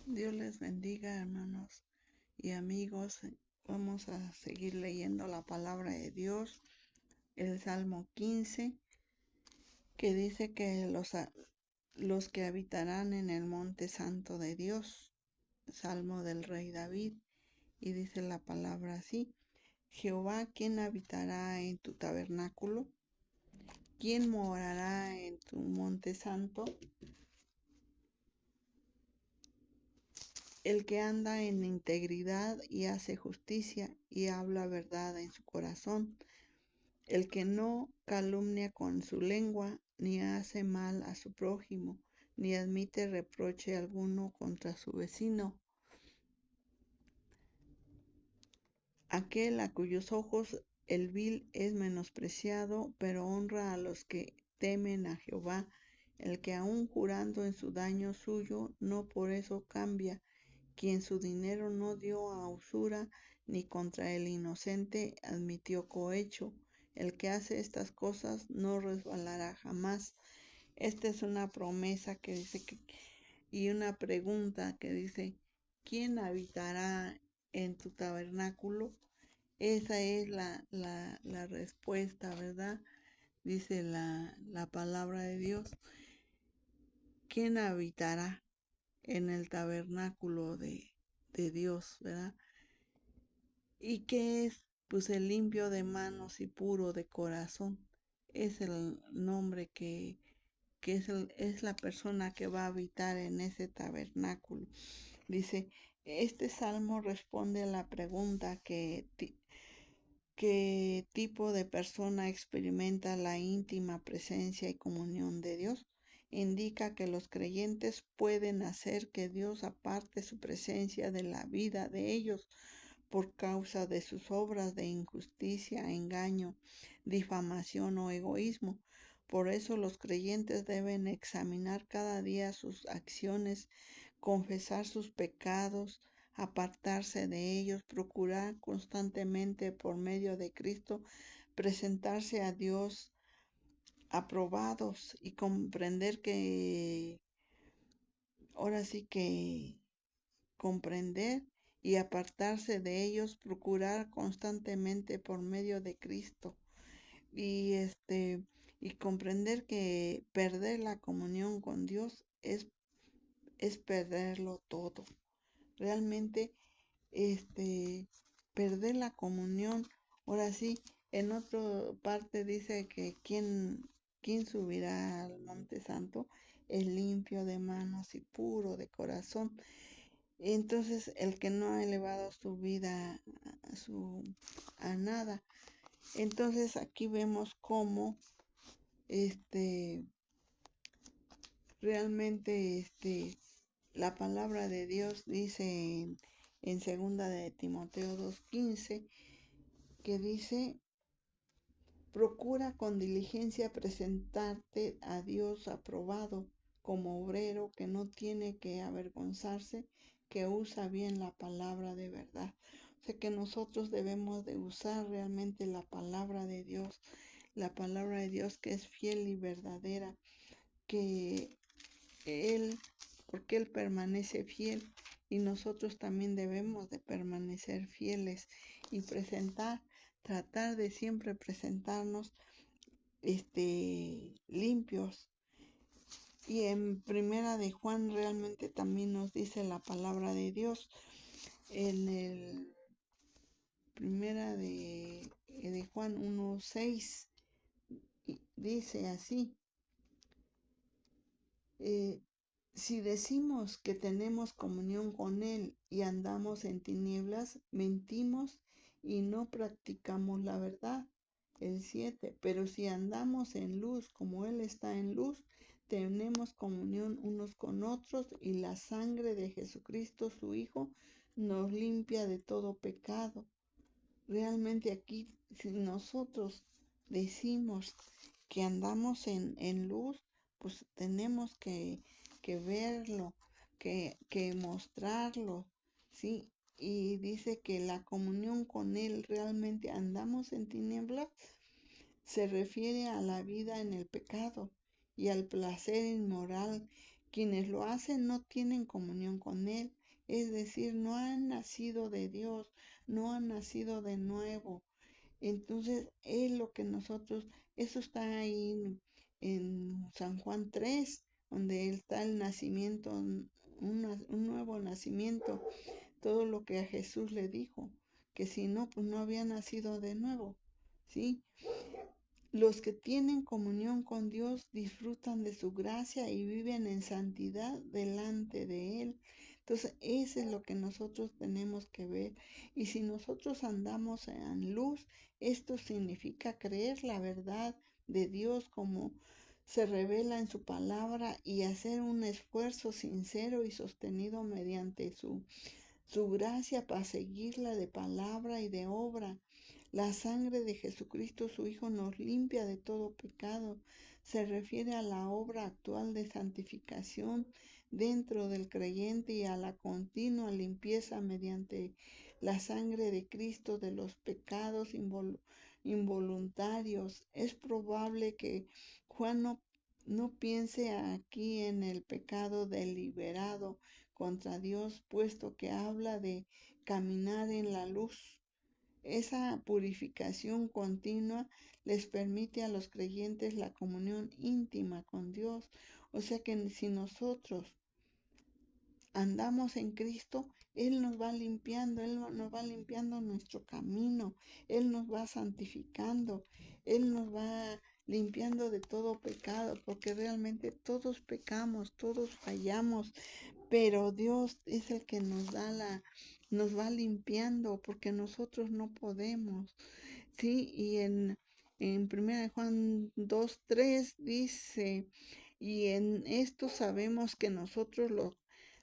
Dios les bendiga, hermanos y amigos. Vamos a seguir leyendo la palabra de Dios, el Salmo 15, que dice que los que habitarán en el monte santo de Dios, Salmo del rey David, y dice la palabra así: Jehová, ¿quién habitará en tu tabernáculo? ¿Quién morará en tu monte santo? El que anda en integridad y hace justicia y habla verdad en su corazón, el que no calumnia con su lengua, ni hace mal a su prójimo, ni admite reproche alguno contra su vecino, aquel a cuyos ojos el vil es menospreciado, pero honra a los que temen a Jehová, el que aun jurando en su daño suyo, no por eso cambia, quien su dinero no dio a usura, ni contra el inocente admitió cohecho. El que hace estas cosas no resbalará jamás. Esta es una promesa que dice y una pregunta que dice: ¿quién habitará en tu tabernáculo? Esa es la respuesta, ¿verdad? Dice la palabra de Dios: ¿quién habitará en el tabernáculo de Dios, ¿verdad? ¿Y qué es? Pues el limpio de manos y puro de corazón. Es el nombre que es la persona que va a habitar en ese tabernáculo. Dice, este salmo responde a la pregunta ¿qué tipo de persona experimenta la íntima presencia y comunión de Dios? Indica que los creyentes pueden hacer que Dios aparte su presencia de la vida de ellos por causa de sus obras de injusticia, engaño, difamación o egoísmo. Por eso los creyentes deben examinar cada día sus acciones, confesar sus pecados, apartarse de ellos, procurar constantemente por medio de Cristo presentarse a Dios aprobados y comprender que, ahora sí que comprender y apartarse de ellos, procurar constantemente por medio de Cristo y y comprender que perder la comunión con Dios es perderlo todo. Realmente perder la comunión. Ahora sí, en otra parte dice que quién subirá al monte santo, el limpio de manos y puro de corazón. Entonces, el que no ha elevado su vida a nada. Entonces, aquí vemos cómo este realmente la palabra de Dios dice en segunda de Timoteo 2:15, que dice: procura con diligencia presentarte a Dios aprobado, como obrero que no tiene que avergonzarse, que usa bien la palabra de verdad. O sea que nosotros debemos de usar realmente la palabra de Dios, la palabra de Dios que es fiel y verdadera, que Él, porque Él permanece fiel, y nosotros también debemos de permanecer fieles y tratar de siempre presentarnos limpios. Y en primera de Juan realmente también nos dice la palabra de Dios. En el primera de Juan 1:6 dice así: eh, si decimos que tenemos comunión con Él y andamos en tinieblas, mentimos y no practicamos la verdad. El 7, pero si andamos en luz como Él está en luz, tenemos comunión unos con otros y la sangre de Jesucristo, su Hijo, nos limpia de todo pecado. Realmente aquí, si nosotros decimos que andamos en luz, pues tenemos que verlo, que mostrarlo, ¿sí? Y dice que la comunión con Él realmente andamos en tinieblas, se refiere a la vida en el pecado y al placer inmoral Quienes lo hacen no tienen comunión con Él, es decir, no han nacido de Dios, no han nacido de nuevo. Entonces, es lo que nosotros, eso está ahí en San Juan 3, donde está el nacimiento, un nuevo nacimiento, todo lo que a Jesús le dijo, que si no, pues no había nacido de nuevo, ¿sí? Los que tienen comunión con Dios disfrutan de su gracia y viven en santidad delante de Él. Entonces, eso es lo que nosotros tenemos que ver. Y si nosotros andamos en luz, esto significa creer la verdad de Dios como se revela en su palabra y hacer un esfuerzo sincero y sostenido mediante su gracia para seguirla de palabra y de obra. La sangre de Jesucristo, su Hijo, nos limpia de todo pecado. Se refiere a la obra actual de santificación dentro del creyente y a la continua limpieza mediante la sangre de Cristo de los pecados involuntarios. Es probable que Juan no piense aquí en el pecado deliberado contra Dios, puesto que habla de caminar en la luz. Esa purificación continua les permite a los creyentes la comunión íntima con Dios. O sea que si nosotros andamos en Cristo, Él nos va limpiando, Él nos va limpiando nuestro camino, Él nos va santificando, Él nos va limpiando de todo pecado, porque realmente todos pecamos, todos fallamos, pero Dios es el que nos va limpiando, porque nosotros no podemos, ¿sí? Y en 1 Juan 2:3 dice, y en esto sabemos que nosotros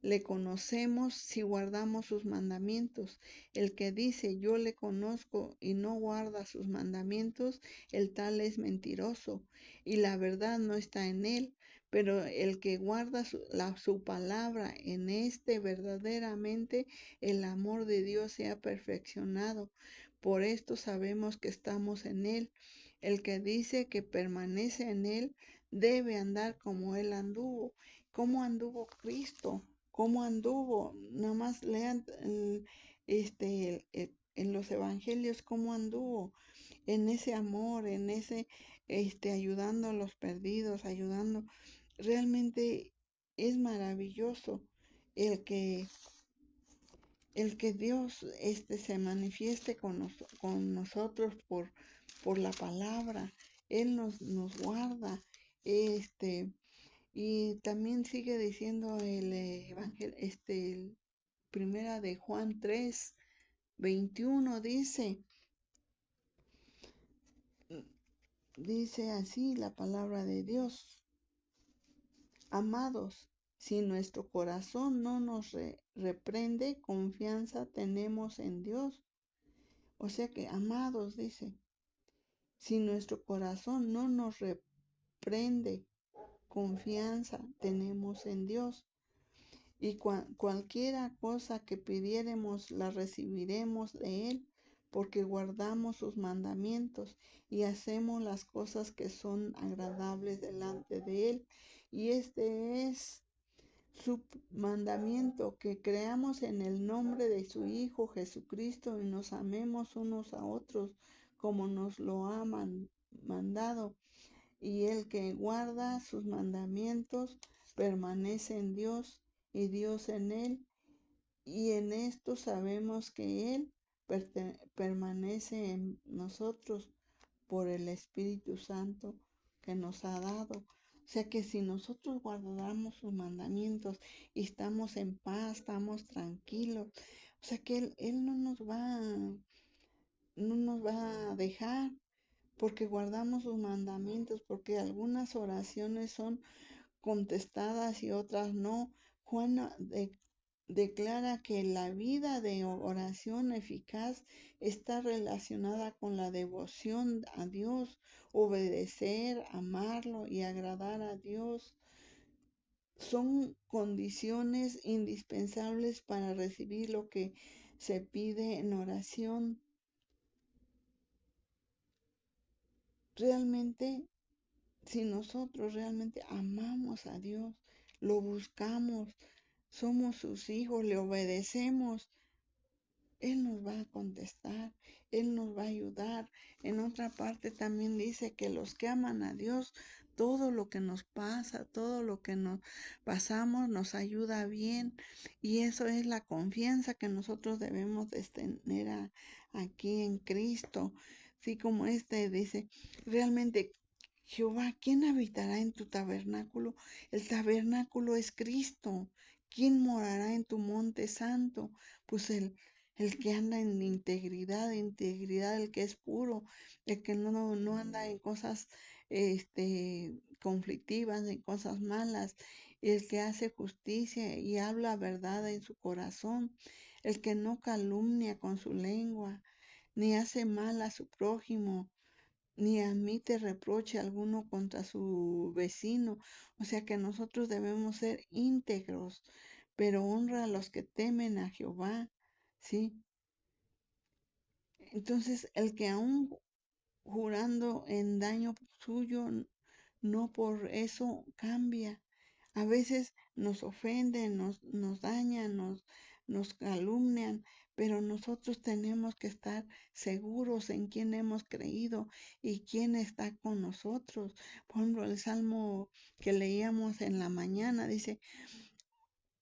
le conocemos si guardamos sus mandamientos. El que dice yo le conozco y no guarda sus mandamientos, el tal es mentiroso y la verdad no está en él. Pero el que guarda su palabra, en este verdaderamente el amor de Dios se ha perfeccionado. Por esto sabemos que estamos en Él. El que dice que permanece en Él debe andar como Él anduvo. ¿Cómo anduvo Cristo? ¿Cómo anduvo? Nada más lean en los evangelios cómo anduvo, en ese amor, en ese ayudando a los perdidos, ayudando. Realmente es maravilloso el que Dios se manifieste con nosotros por la palabra. Él nos guarda. Este, y también sigue diciendo el evangelio, primera de Juan 3:21 dice así la palabra de Dios. Amados, si nuestro corazón no nos reprende, confianza tenemos en Dios. O sea que, amados, dice, si nuestro corazón no nos reprende, confianza tenemos en Dios. Y cualquiera cosa que pidiéremos la recibiremos de Él, porque guardamos sus mandamientos y hacemos las cosas que son agradables delante de Él. Y este es su mandamiento, que creamos en el nombre de su Hijo Jesucristo y nos amemos unos a otros como nos lo ha mandado. Y el que guarda sus mandamientos permanece en Dios y Dios en él. Y en esto sabemos que Él permanece en nosotros por el Espíritu Santo que nos ha dado. O sea que si nosotros guardamos sus mandamientos y estamos en paz, estamos tranquilos, o sea que Él no nos va a dejar porque guardamos sus mandamientos, porque algunas oraciones son contestadas y otras no. Juan declara que la vida de oración eficaz está relacionada con la devoción a Dios, obedecer, amarlo y agradar a Dios. Son condiciones indispensables para recibir lo que se pide en oración. Realmente, si nosotros realmente amamos a Dios, lo buscamos, somos sus hijos, le obedecemos, Él nos va a contestar, Él nos va a ayudar. En otra parte también dice que los que aman a Dios, todo lo que nos pasa, todo lo que nos pasamos, nos ayuda bien. Y eso es la confianza que nosotros debemos de tener aquí en Cristo. Así como este dice, realmente Jehová, ¿quién habitará en tu tabernáculo? El tabernáculo es Cristo. ¿Quién morará en tu monte santo? Pues el que anda en integridad, el que es puro, el que no anda en cosas conflictivas, en cosas malas, el que hace justicia y habla verdad en su corazón, el que no calumnia con su lengua, ni hace mal a su prójimo, ni admite reproche alguno contra su vecino. O sea que nosotros debemos ser íntegros, pero honra a los que temen a Jehová, ¿sí? Entonces, el que aún jurando en daño suyo, no por eso cambia. A veces nos ofenden, nos dañan, nos calumnian, pero nosotros tenemos que estar seguros en quién hemos creído y quién está con nosotros. Por ejemplo, el salmo que leíamos en la mañana dice,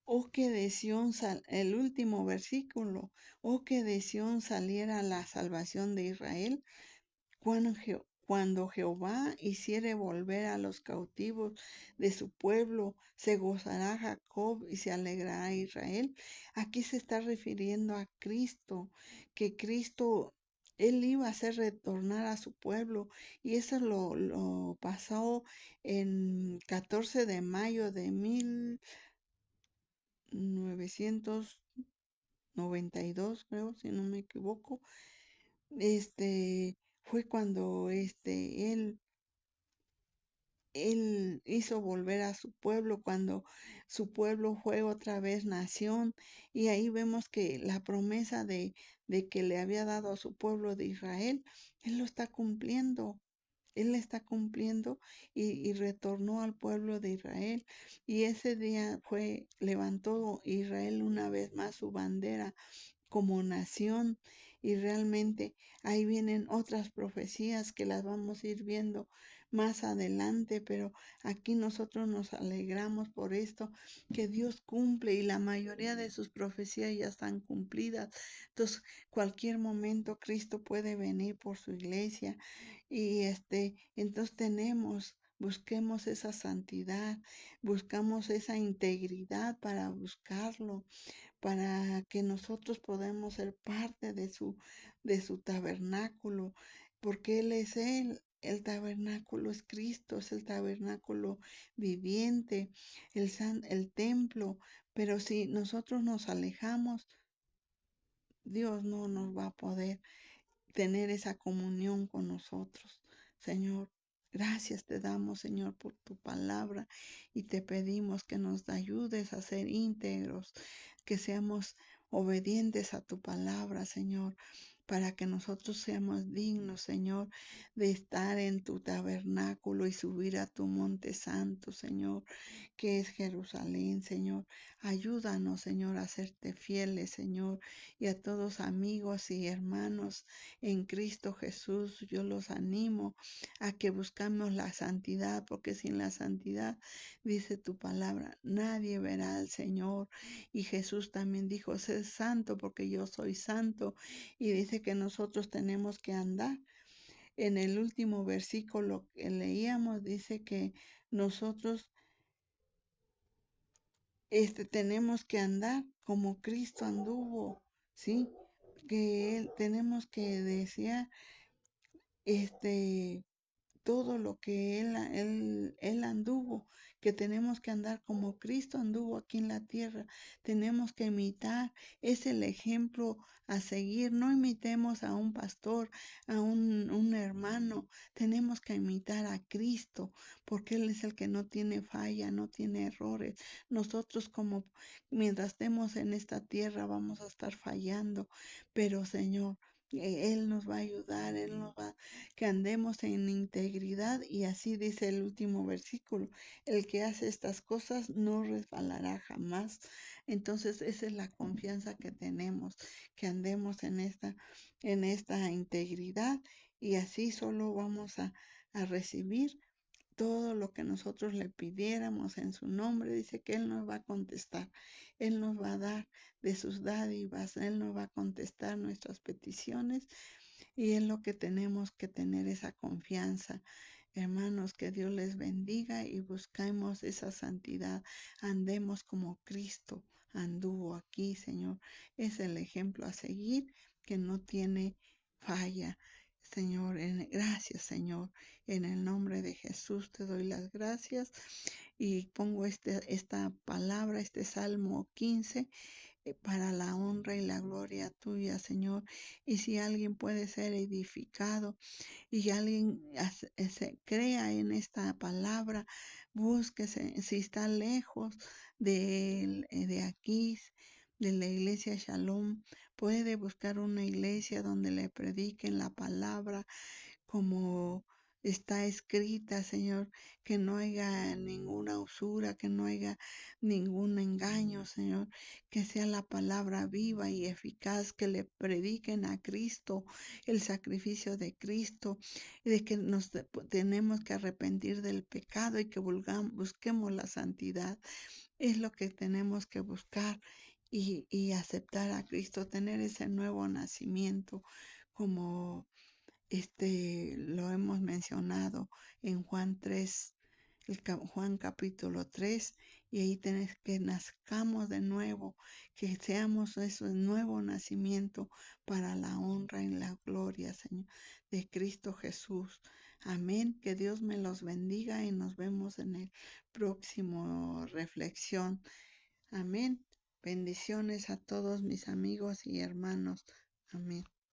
oh que de Sión el último versículo, oh que de Sión saliera la salvación de Israel. Cuando Jehová hiciere volver a los cautivos de su pueblo, se gozará Jacob y se alegrará Israel. Aquí se está refiriendo a Cristo, que Cristo, Él iba a hacer retornar a su pueblo, y eso lo pasó en 14 de mayo de 1992, creo, si no me equivoco. Fue cuando él hizo volver a su pueblo, cuando su pueblo fue otra vez nación. Y ahí vemos que la promesa de que le había dado a su pueblo de Israel, Él lo está cumpliendo. Él está cumpliendo y retornó al pueblo de Israel. Y ese día levantó Israel una vez más su bandera como nación, y realmente ahí vienen otras profecías que las vamos a ir viendo más adelante, pero aquí nosotros nos alegramos por esto, que Dios cumple y la mayoría de sus profecías ya están cumplidas. Entonces, cualquier momento Cristo puede venir por su iglesia, y entonces busquemos esa santidad, buscamos esa integridad para buscarlo, para que nosotros podamos ser parte de su tabernáculo, porque Él es el tabernáculo es Cristo, es el tabernáculo viviente, el templo. Pero si nosotros nos alejamos, Dios no nos va a poder tener esa comunión con nosotros. Señor, gracias te damos, Señor, por tu palabra, y te pedimos que nos ayudes a ser íntegros, que seamos obedientes a tu palabra, Señor, para que nosotros seamos dignos, Señor, de estar en tu tabernáculo y subir a tu monte santo, Señor, que es Jerusalén, Señor. Ayúdanos, Señor, a serte fieles, Señor, y a todos amigos y hermanos en Cristo Jesús. Yo los animo a que buscamos la santidad, porque sin la santidad, dice tu palabra, nadie verá al Señor. Y Jesús también dijo, sé santo porque yo soy santo. Y dice que nosotros tenemos que andar. En el último versículo que leíamos, dice que nosotros tenemos que andar como Cristo anduvo, ¿sí? Que tenemos que desear este todo lo que él anduvo, que tenemos que andar como Cristo anduvo aquí en la tierra, tenemos que imitar, es el ejemplo a seguir. No imitemos a un pastor, a un hermano, tenemos que imitar a Cristo, porque Él es el que no tiene falla, no tiene errores. Nosotros mientras estemos en esta tierra vamos a estar fallando, pero Señor, Él nos va a ayudar, Él nos va, que andemos en integridad y así dice el último versículo, el que hace estas cosas no resbalará jamás. Entonces esa es la confianza que tenemos, que andemos en esta integridad y así solo vamos a recibir todo lo que nosotros le pidiéramos en su nombre. Dice que Él nos va a contestar, Él nos va a dar de sus dádivas, Él nos va a contestar nuestras peticiones y es lo que tenemos que tener esa confianza. Hermanos, que Dios les bendiga y busquemos esa santidad. Andemos como Cristo anduvo aquí, Señor. Es el ejemplo a seguir que no tiene falla. Señor, gracias, Señor. En el nombre de Jesús te doy las gracias y pongo esta palabra, este Salmo 15 para la honra y la gloria tuya, Señor. Y si alguien puede ser edificado y alguien se crea en esta palabra, búsquese, si está lejos de aquí, de la iglesia Shalom, puede buscar una iglesia donde le prediquen la palabra como está escrita, Señor, que no haya ninguna usura, que no haya ningún engaño, Señor, que sea la palabra viva y eficaz, que le prediquen a Cristo, el sacrificio de Cristo, y de que tenemos que arrepentir del pecado y que busquemos la santidad. Es lo que tenemos que buscar y aceptar a Cristo, tener ese nuevo nacimiento como lo hemos mencionado en Juan 3, Juan capítulo 3, y ahí tenés que nazcamos de nuevo, que seamos ese nuevo nacimiento para la honra y la gloria, Señor, de Cristo Jesús. Amén. Que Dios me los bendiga y nos vemos en el próximo reflexión. Amén. Bendiciones a todos mis amigos y hermanos. Amén.